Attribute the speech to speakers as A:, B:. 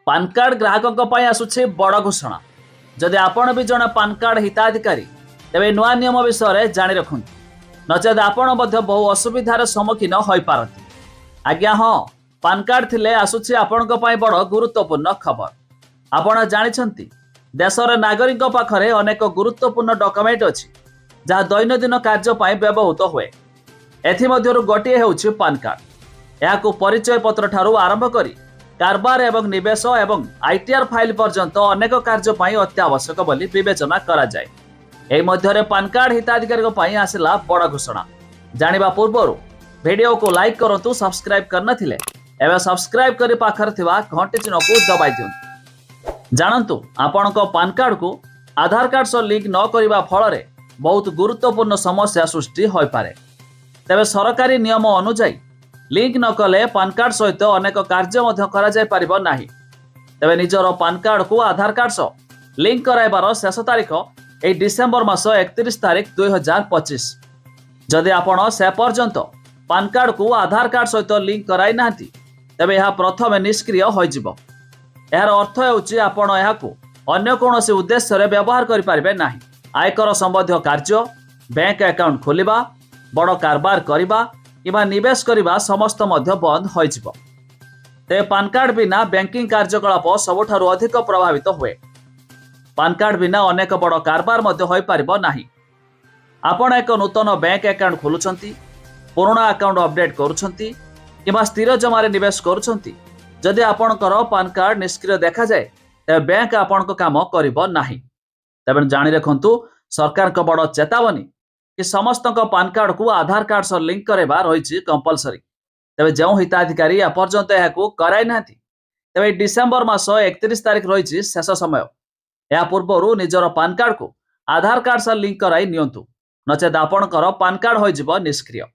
A: PAN card ग्राहकों आसुछि बड़ घोषणा। जदि आपण भी जड़े पान कार्ड हिताधिकारी तेरे नुआ नियम विषय जाणी रखु नचेत आपण बहु असुविधार सम्मुखीन हो पारती। आज्ञा हाँ, पान कार्ड थिले आसुछि आपणक पई बड़ गुरुत्वपूर्ण खबर। आपण जानिछंती देशर नागरिक पाखरे अनेक गुरुत्वपूर्ण डॉक्यूमेंट अछि जहाँ दैनंदिन कार्य पई व्यवहृत हुए। एथिमध्यरु गोटिए हेउछि पान कार्ड। याकू परिचय पत्र ठारू आरंभ करी कारबार एवं निवेश एवं आईटीआर फाइल पर्यंत अनेक कार्य पई अत्यावश्यक बोली विवेचना करा जाए। एही मध्यरे पान कार्ड हिताधिकारी पई आसिला बड़ घोषणा। जानिबा पूर्वरु वीडियो को लाइक करंतु, सब्सक्राइब करनथिले एवं सब्सक्राइब करी पाखर थिबा घंटी चिन्ह को दबाई दियंतु। जानंतु आपणक पान कार्ड को आधार कार्ड सह लिंक न करिबा फल बहुत गुरुत्वपूर्ण समस्या सृष्टि होई पारे। तेबे सरकारी नियम अनुसार लिंक न कले पान कार्ड सहित अनेक कार्य मध्य करा जाय परिबो नाही। तेबे निजर पान कार्ड को आधार कार्ड सह लिंक कराइबार शेष तारीख ए डिसेंबर मास 31 तारीख 2025। जदि आपण से पर्यंत पान कार्ड को आधार कार्ड सहित लिंक कराई नांती तेबे यह प्रथम निष्क्रिय होई जिवो। यार अर्थ हेउछि आपण याकू अन्य कोनोसी उद्देश्य रे व्यवहार करि पारिबे नाही। आयकर संबंधी कार्य, बैंक अकाउंट खोलिबा, बड़ कारबार करिबा किबा निवेश करिबा समस्त मध्य बंद होई जिवो। ते पान कार्ड बिना बैंकिंग कार्यकलाप सबठारु अधिक प्रभावित हुए। पान कार्ड बिना अनेक बड़ कारबार मध्य होई पारिबो नाही। आपण एक नूतन बैंक अकाउंट खोलुछंती, पुराना अकाउंट अपडेट करूछंती किबा स्थिर जमारे निवेश करूछंती, जदि आपणकर पान कार्ड निष्क्रिय देखा जाए तेबे बैंक आपणको काम करिबो नाही। तेबे जानि रखंतु सरकार को बड़ चेतावनी कि समस्त पान कार्ड को आधार कार्ड सह लिंक करेबा रही कंपलसरी। तेबे जो हिताधिकारी एपर्यंत यह कराई नांती तेबे डिसेंबर मास 31 तारीख रही शेष समय। या पूर्व निजर पान कार्ड को आधार कार्ड सह लिंक कराई नियंतु, नचेत आपणकर पान कार्ड होइजिबो निष्क्रिय।